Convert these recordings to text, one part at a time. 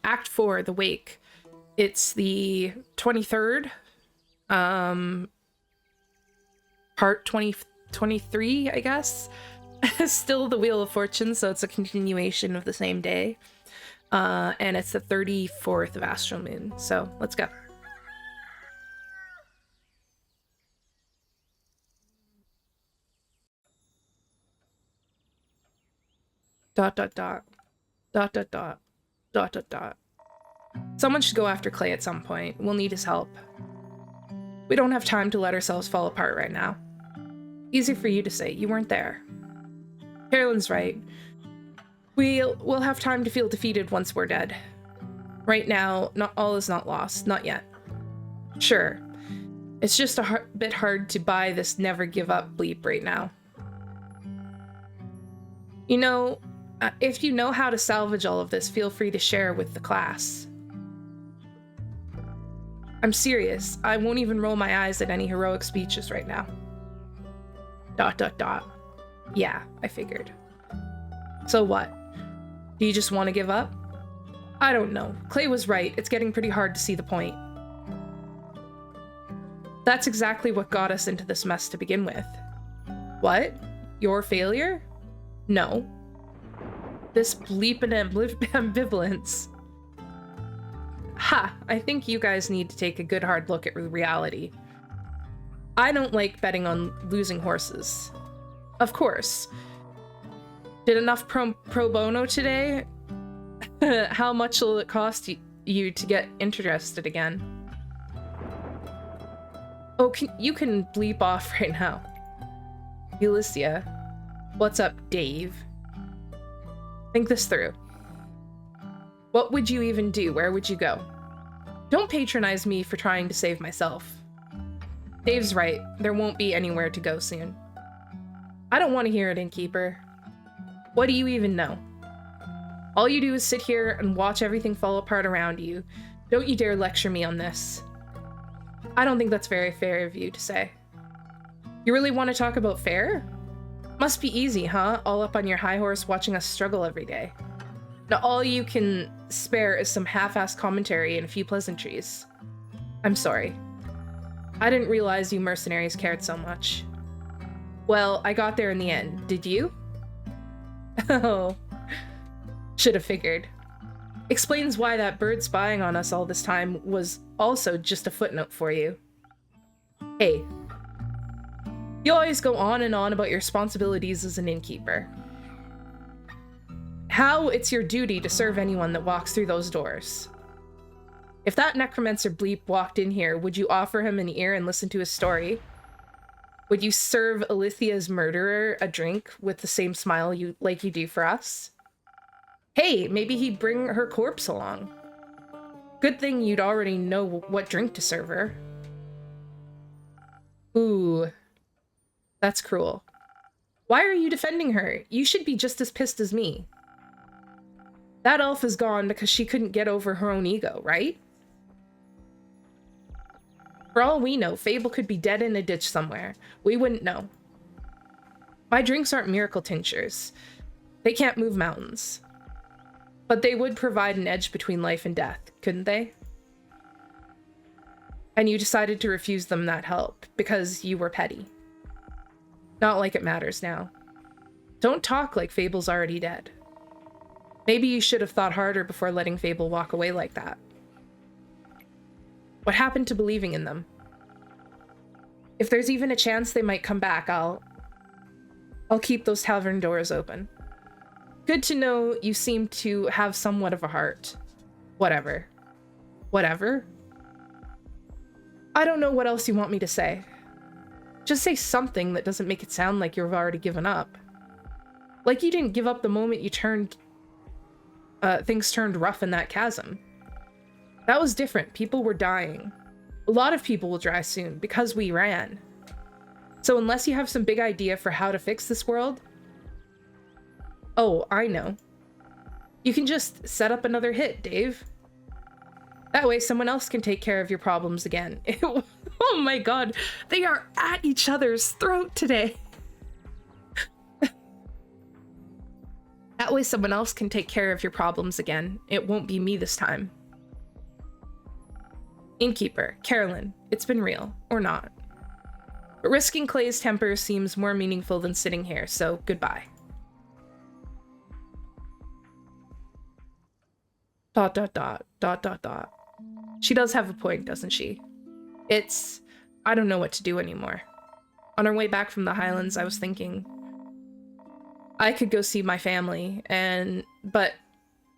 Act 4, The Wake. It's the 23rd, part 23, I guess. Still the Wheel of Fortune, so it's a continuation of the same day. And it's the 34th of Astral Moon. So let's go. Dot, dot, dot. Dot, dot, dot. Dot, dot, dot. Someone should go after Clay at some point. We'll need his help. We don't have time to let ourselves fall apart right now. Easy for you to say. You weren't there. Carolyn's right. We'll have time to feel defeated once we're dead. Right now, not all is not lost. Not yet. Sure. It's just a bit hard to buy this never give up bleep right now. You know, if you know how to salvage all of this, feel free to share with the class. I'm serious. I won't even roll my eyes at any heroic speeches right now. Dot, dot, dot. Yeah, I figured. So what? Do you just want to give up? I don't know. Clay was right. It's getting pretty hard to see the point. That's exactly what got us into this mess to begin with. What? Your failure? No. This bleep and ambivalence. Ha! I think you guys need to take a good hard look at reality. I don't like betting on losing horses. Of course. Did enough pro bono today? How much will it cost you to get interested again? Oh, you can bleep off right now. Ulyssia. What's up, Dave? Think this through. What would you even do? Where would you go? Don't patronize me for trying to save myself. Dave's right. There won't be anywhere to go soon. I don't want to hear it, Innkeeper. What do you even know? All you do is sit here and watch everything fall apart around you. Don't you dare lecture me on this. I don't think that's very fair of you to say. You really want to talk about fair? Must be easy, huh? All up on your high horse watching us struggle every day. Now all you can spare is some half-assed commentary and a few pleasantries. I'm sorry. I didn't realize you mercenaries cared so much. Well, I got there in the end. Did you? Oh. Should have figured. Explains why that bird spying on us all this time was also just a footnote for you. Hey. You always go on and on about your responsibilities as an innkeeper. How it's your duty to serve anyone that walks through those doors. If that necromancer bleep walked in here, would you offer him an ear and listen to his story? Would you serve Alithia's murderer a drink with the same smile like you do for us? Hey, maybe he'd bring her corpse along. Good thing you'd already know what drink to serve her. Ooh. That's cruel. Why are you defending her? You should be just as pissed as me. That elf is gone because she couldn't get over her own ego, right? For all we know, Fable could be dead in a ditch somewhere. We wouldn't know. My drinks aren't miracle tinctures. They can't move mountains. But they would provide an edge between life and death, couldn't they? And you decided to refuse them that help because you were petty. Not like it matters now. Don't talk like Fable's already dead. Maybe you should have thought harder before letting Fable walk away like that. What happened to believing in them? If there's even a chance they might come back, I'll keep those tavern doors open. Good to know you seem to have somewhat of a heart. Whatever. Whatever? I don't know what else you want me to say. Just say something that doesn't make it sound like you've already given up. Like you didn't give up the moment you things turned rough in that chasm. That was different. People were dying. A lot of people will die soon because we ran. So unless you have some big idea for how to fix this world... Oh, I know. You can just set up another hit, Dave. That way someone else can take care of your problems again. Oh my god, they are at each other's throat today. That way someone else can take care of your problems again. It won't be me this time. Innkeeper, Carolyn, it's been real, or not. But risking Clay's temper seems more meaningful than sitting here, so goodbye. ... She does have a point, doesn't she? I don't know what to do anymore. On our way back from the Highlands, I was thinking I could go see my family, but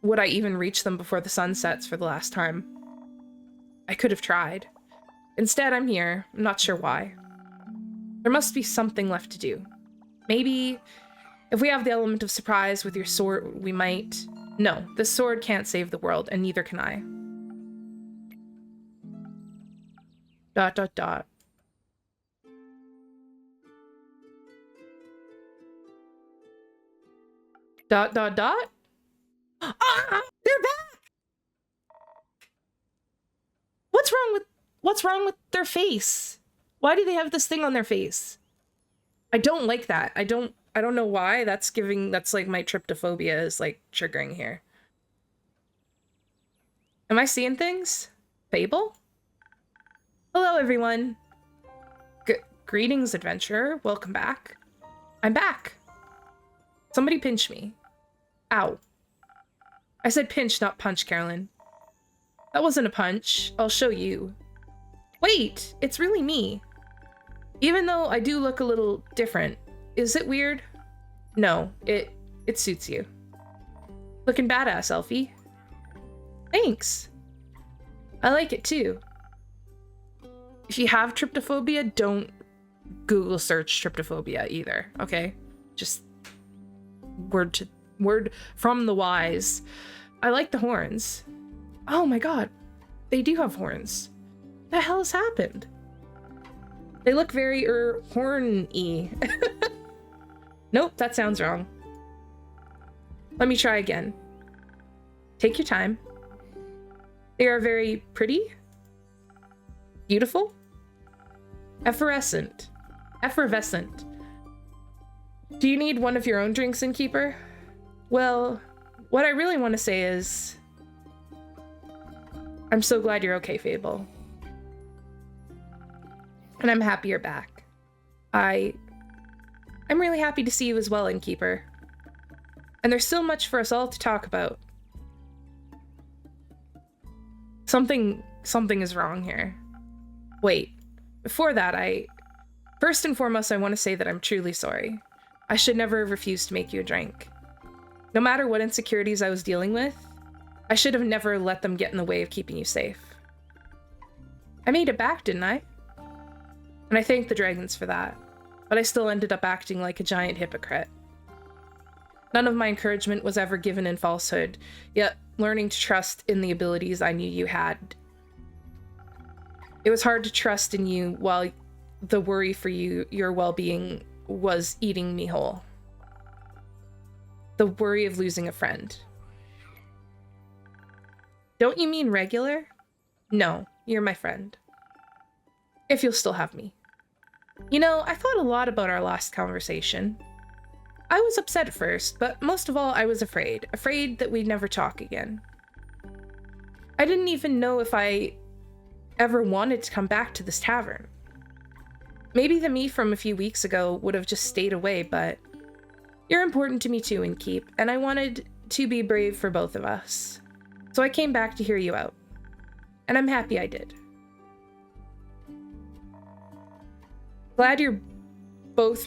would I even reach them before the sun sets for the last time? I could have tried. Instead, I'm here. I'm not sure why. There must be something left to do. Maybe if we have the element of surprise with your sword, we might... No, this sword can't save the world, and neither can I. ... Ah, they're back! What's wrong with their face? Why do they have this thing on their face? I don't like that. I don't know why. That's like my tryptophobia is like triggering here. Am I seeing things? Fable? Hello, everyone. Greetings, adventurer. Welcome back. I'm back. Somebody pinch me. Ow. I said pinch, not punch, Carolyn. That wasn't a punch. I'll show you. Wait, it's really me. Even though I do look a little different. Is it weird? No, it suits you. Looking badass, Elfie. Thanks. I like it too. If you have tryptophobia, don't Google search tryptophobia either, okay? Just word from the wise. I like the horns. Oh my god. They do have horns. What the hell has happened? They look very horny. Nope, that sounds wrong. Let me try again. Take your time. They are very pretty, beautiful, effervescent. Do you need one of your own drinks, Innkeeper? Well, what I really want to say is, I'm so glad you're okay, Fable. And I'm happy you're back. I'm really happy to see you as well, Innkeeper. And there's so much for us all to talk about. Something is wrong here. Wait, before that, first and foremost, I want to say that I'm truly sorry. I should never have refused to make you a drink. No matter what insecurities I was dealing with, I should have never let them get in the way of keeping you safe. I made it back, didn't I? And I thank the dragons for that, but I still ended up acting like a giant hypocrite. None of my encouragement was ever given in falsehood, yet learning to trust in the abilities I knew you had. It was hard to trust in you while the worry for your well-being was eating me whole. The worry of losing a friend. Don't you mean regular? No, you're my friend. If you'll still have me. You know, I thought a lot about our last conversation. I was upset at first, but most of all, I was afraid that we'd never talk again. I didn't even know if I ever wanted to come back to this tavern. Maybe the me from a few weeks ago would have just stayed away, but you're important to me too, Innkeep, and I wanted to be brave for both of us. So I came back to hear you out. And I'm happy I did. Glad you're both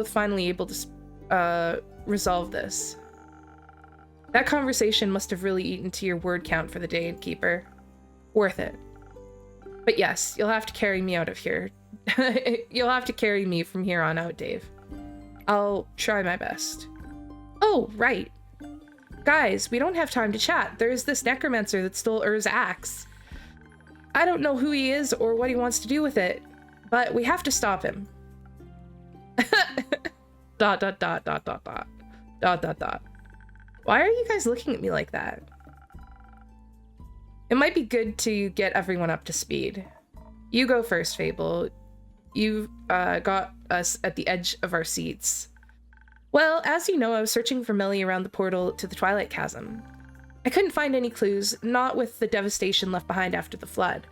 finally able to resolve this. That conversation must have really eaten to your word count for the day, Innkeeper. Worth it. But yes, you'll have to carry me out of here. You'll have to carry me from here on out, Dave. I'll try my best. Oh, right. Guys, we don't have time to chat. There's this necromancer that stole Ur's axe. I don't know who he is or what he wants to do with it, but we have to stop him. ... Why are you guys looking at me like that? It might be good to get everyone up to speed. You go first, Fable. You've got us at the edge of our seats. Well, as you know, I was searching for Melly around the portal to the Twilight Chasm. I couldn't find any clues, not with the devastation left behind after the flood.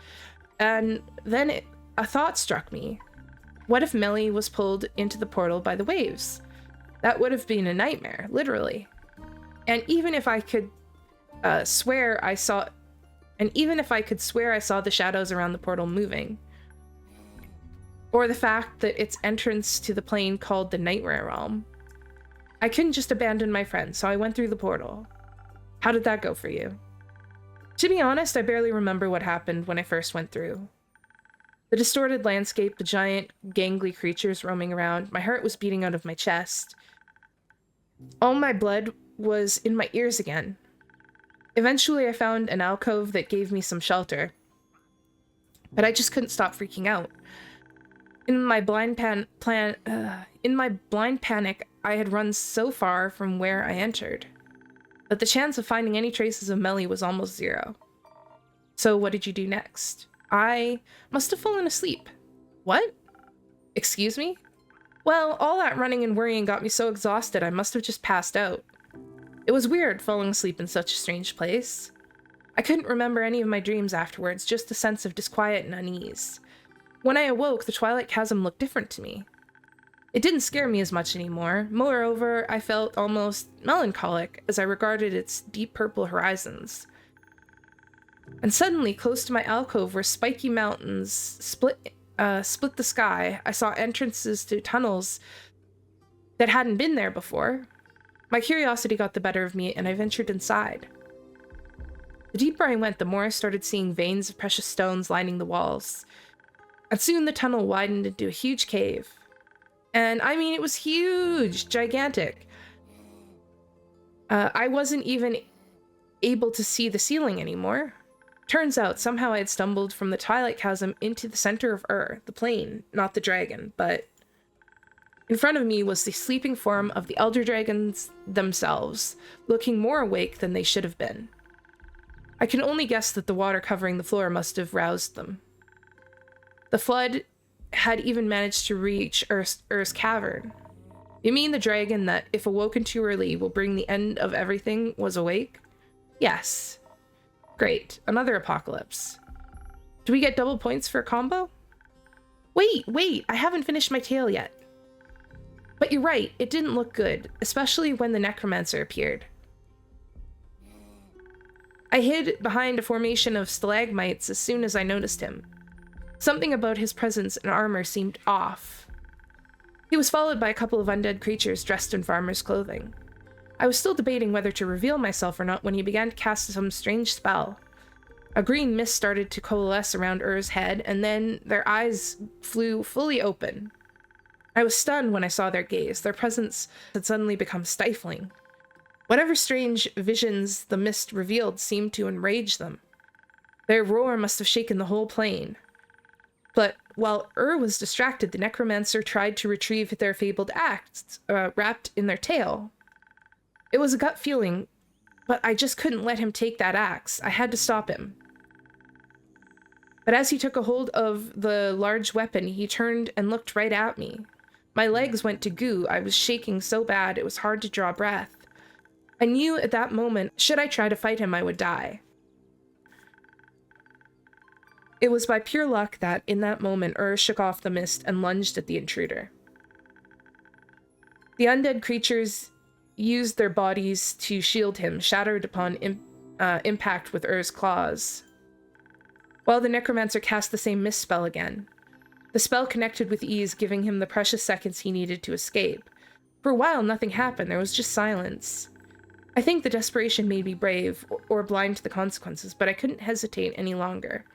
And then a thought struck me. What if Melly was pulled into the portal by the waves? That would have been a nightmare, literally. And even if I could swear I saw the shadows around the portal moving, or the fact that its entrance to the plane called the Nightmare Realm, I couldn't just abandon my friend, so I went through the portal. How did that go for you? To be honest, I barely remember what happened when I first went through. The distorted landscape, the giant, gangly creatures roaming around, my heart was beating out of my chest. All my blood was in my ears again. Eventually, I found an alcove that gave me some shelter, but I just couldn't stop freaking out. In my blind panic, I had run so far from where I entered that the chance of finding any traces of Melly was almost zero. So what did you do next? I must have fallen asleep. What? Excuse me? Well, all that running and worrying got me so exhausted I must have just passed out. It was weird falling asleep in such a strange place. I couldn't remember any of my dreams afterwards, just a sense of disquiet and unease. When I awoke, the Twilight Chasm looked different to me. It didn't scare me as much anymore. Moreover, I felt almost melancholic as I regarded its deep purple horizons. And suddenly, close to my alcove where spiky mountains split the sky, I saw entrances to tunnels that hadn't been there before. My curiosity got the better of me, and I ventured inside. The deeper I went, the more I started seeing veins of precious stones lining the walls. And soon the tunnel widened into a huge cave. And I mean, it was huge, gigantic. I wasn't even able to see the ceiling anymore. Turns out, somehow I had stumbled from the Twilight Chasm into the center of the plane, not the dragon, but in front of me was the sleeping form of the Elder Dragons themselves, looking more awake than they should have been. I can only guess that the water covering the floor must have roused them. The flood had even managed to reach Ur's cavern. You mean the dragon that, if awoken too early, will bring the end of everything was awake? Yes. Great. Another apocalypse. Do we get double points for a combo? Wait, I haven't finished my tale yet. But you're right, it didn't look good, especially when the necromancer appeared. I hid behind a formation of stalagmites as soon as I noticed him. Something about his presence and armor seemed off. He was followed by a couple of undead creatures dressed in farmer's clothing. I was still debating whether to reveal myself or not when he began to cast some strange spell. A green mist started to coalesce around Ur's head, and then their eyes flew fully open. I was stunned when I saw their gaze. Their presence had suddenly become stifling. Whatever strange visions the mist revealed seemed to enrage them. Their roar must have shaken the whole plane. But while was distracted, the necromancer tried to retrieve their fabled axe, wrapped in their tail. It was a gut feeling, but I just couldn't let him take that axe. I had to stop him. But as he took a hold of the large weapon, he turned and looked right at me. My legs went to goo. I was shaking so bad it was hard to draw breath. I knew at that moment, should I try to fight him, I would die. It was by pure luck that, in that moment, shook off the mist and lunged at the intruder. The undead creatures used their bodies to shield him, shattered upon impact with Ur's claws, while the necromancer cast the same mist spell again. The spell connected with ease, giving him the precious seconds he needed to escape. For a while, nothing happened. There was just silence. I think the desperation made me brave, or blind to the consequences, but I couldn't hesitate any longer.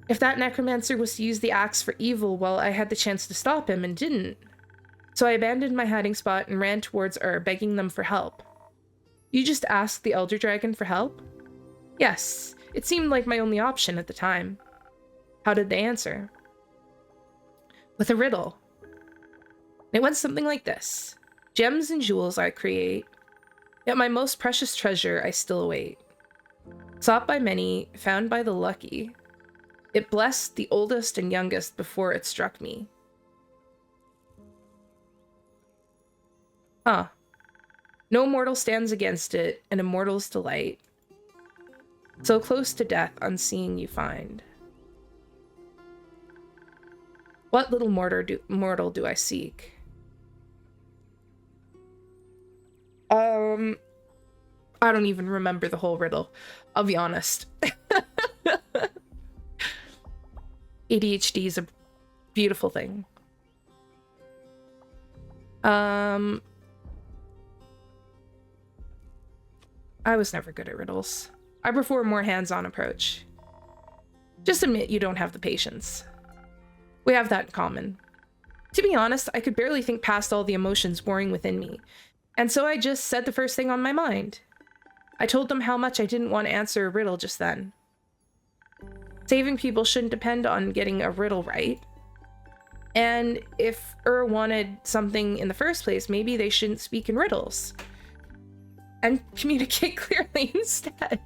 If that necromancer was to use the axe for evil, well, I had the chance to stop him and didn't. So I abandoned my hiding spot and ran towards begging them for help. You just asked the Elder Dragon for help? Yes, it seemed like my only option at the time. How did they answer? With a riddle. It went something like this. Gems and jewels I create, yet my most precious treasure I still await. Sought by many, found by the lucky, it blessed the oldest and youngest before it struck me. Huh. No mortal stands against it, an immortal's delight. So close to death, unseeing you find. What little mortal do I seek? I don't even remember the whole riddle. I'll be honest. ADHD is a beautiful thing. I was never good at riddles. I prefer a more hands-on approach. Just admit you don't have the patience. We have that in common. To be honest, I could barely think past all the emotions warring within me, and so I just said the first thing on my mind. I told them how much I didn't want to answer a riddle just then. Saving people shouldn't depend on getting a riddle right. And if wanted something in the first place, maybe they shouldn't speak in riddles. And communicate clearly instead.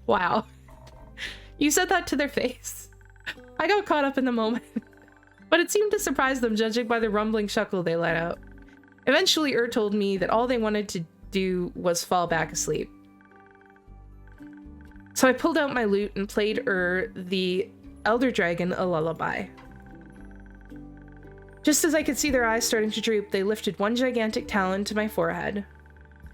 Wow. You said that to their face. I got caught up in the moment. But it seemed to surprise them, judging by the rumbling chuckle they let out. Eventually, told me that all they wanted to do was fall back asleep. So I pulled out my lute and played the Elder Dragon a lullaby. Just as I could see their eyes starting to droop, they lifted one gigantic talon to my forehead,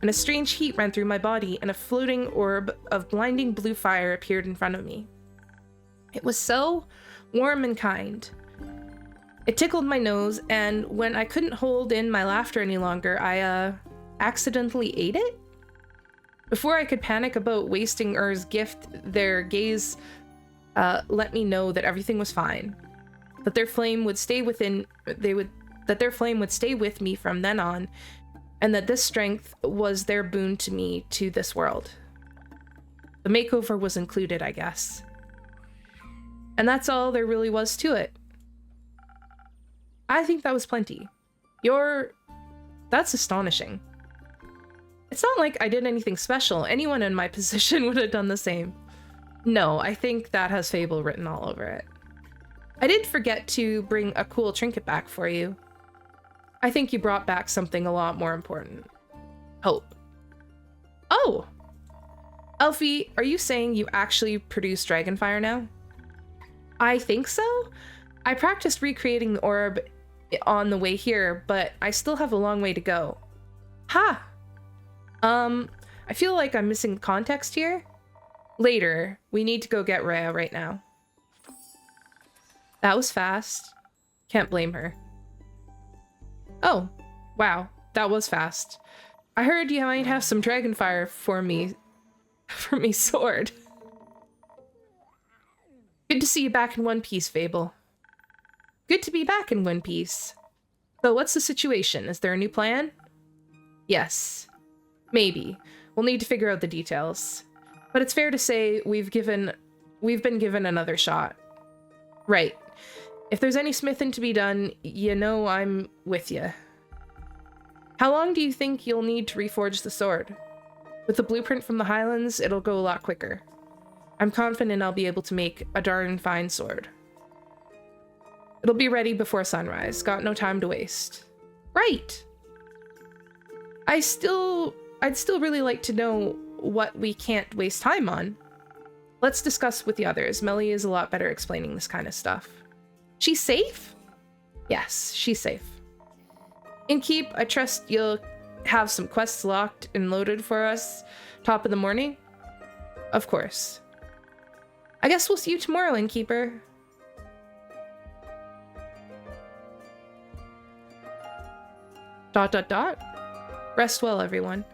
and a strange heat ran through my body, and a floating orb of blinding blue fire appeared in front of me. It was so warm and kind. It tickled my nose, and when I couldn't hold in my laughter any longer, I, accidentally ate it? Before I could panic about wasting gift, their gaze, let me know that everything was fine. That their flame would stay with me from then on, and that this strength was their boon to me to this world. The makeover was included, I guess. And that's all there really was to it. I think that was plenty. That's astonishing. It's not like I did anything special. Anyone in my position would have done the same. No, I think that has Fable written all over it. I did forget to bring a cool trinket back for you. I think you brought back something a lot more important. Hope. Oh! Elfie, are you saying you actually produce dragonfire now? I think so. I practiced recreating the orb on the way here, but I still have a long way to go. Ha! I feel like I'm missing context here. Later, we need to go get Rhea right now. That was fast. Can't blame her. Oh, wow, that was fast. I heard you might have some dragonfire for me sword. Good to see you back in one piece, Fable. Good to be back in one piece. So what's the situation? Is there a new plan? Yes. Maybe. We'll need to figure out the details. But it's fair to say we've been given another shot. Right. If there's any smithing to be done, you know I'm with you. How long do you think you'll need to reforge the sword? With the blueprint from the Highlands, it'll go a lot quicker. I'm confident I'll be able to make a darn fine sword. It'll be ready before sunrise. Got no time to waste. Right! I'd still really like to know what we can't waste time on. Let's discuss with the others. Melly is a lot better explaining this kind of stuff. She's safe? Yes, she's safe. Innkeep, I trust you'll have some quests locked and loaded for us top of the morning? Of course. I guess we'll see you tomorrow, Innkeeper. ... Rest well, everyone.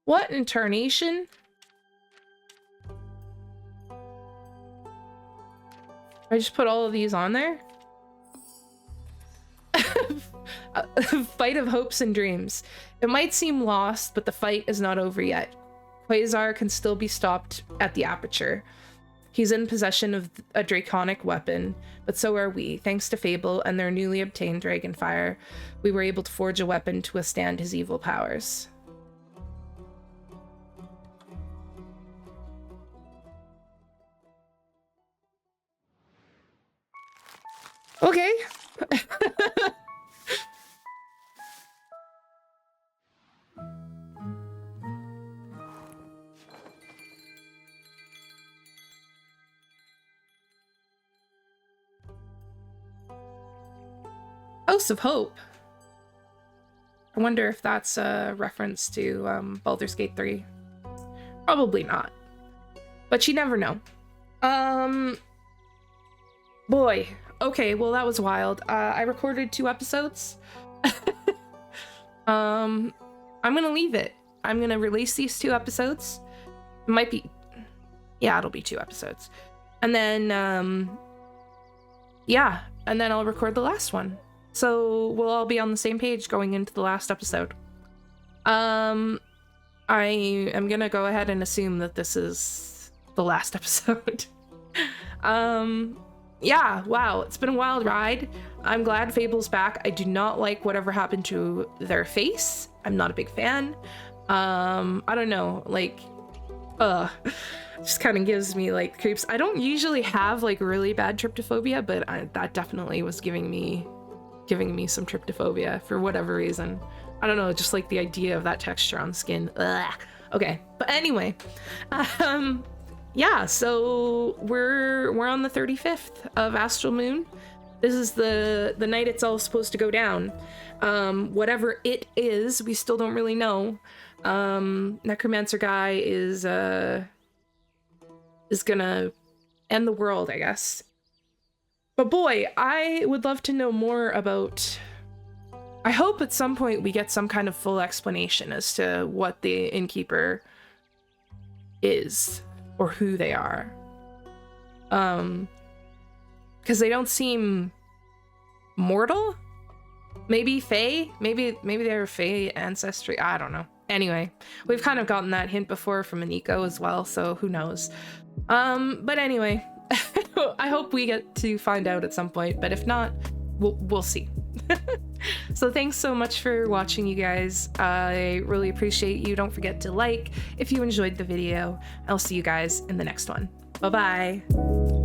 What in tarnation? I just put all of these on there? A fight of hopes and dreams. It might seem lost, but the fight is not over yet. Quasar can still be stopped at the aperture. He's in possession of a draconic weapon, but so are we. Thanks to Fable and their newly obtained dragonfire, we were able to forge a weapon to withstand his evil powers. Okay, House of Hope. I wonder if that's a reference to Baldur's Gate 3. Probably not. But you never know. Boy. Okay, well that was wild. I recorded 2 episodes. I'm gonna leave it. I'm gonna release these 2 episodes. It might be... Yeah, it'll be 2 episodes. And then, yeah. And then I'll record the last one. So we'll all be on the same page going into the last episode. I am gonna go ahead and assume that this is the last episode. Yeah, wow, it's been a wild ride. I'm glad Fable's back. I do not like whatever happened to their face. I'm not a big fan. I don't know, like, just kind of gives me like creeps. I don't usually have like really bad tryptophobia, but that definitely was giving me some tryptophobia for whatever reason. I don't know, just like the idea of that texture on skin. Ugh. Okay, but anyway, yeah, so we're on the 35th of Astral Moon. This is the night it's all supposed to go down. Whatever it is, we still don't really know. Necromancer guy is gonna end the world, I guess. But boy, I would love to know more about... I hope at some point we get some kind of full explanation as to what the Innkeeper is, or who they are. Because they don't seem mortal? Maybe Fae? Maybe they're Fae ancestry? I don't know. Anyway, we've kind of gotten that hint before from Aniko as well, so who knows. But anyway, I hope we get to find out at some point, but if not, we'll see. So thanks so much for watching, you guys. I really appreciate you. Don't forget to like if you enjoyed the video. I'll see you guys in the next one. Bye-bye.